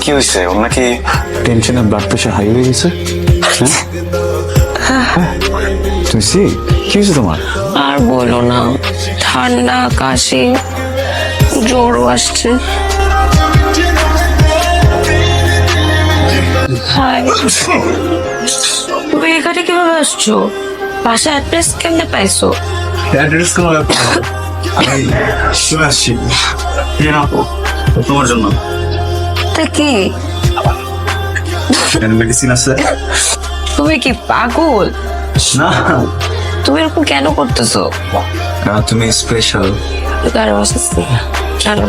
কি হয়েছে? ওর নাকি টেনশনে ব্লাড প্রেশার হাই হয়ে গেছে। তুমি কি হয়েছে তোমার? আর বলো না, ঠান্ডা কাশি জ্বরও আসছে। তুমি এখানে কিভাবে আসছো? বাসা অ্যাড্রেস কেমনে পাইছো? অ্যাড্রেস কোনো ব্যাপার না, আমি চলে আসছি তোমার জন্য। তা কি মেডিসিন আছে। তুমি কি পাগল? না, তুমি এরকম কেন করতেছো? তুমি স্পেশাল। কারো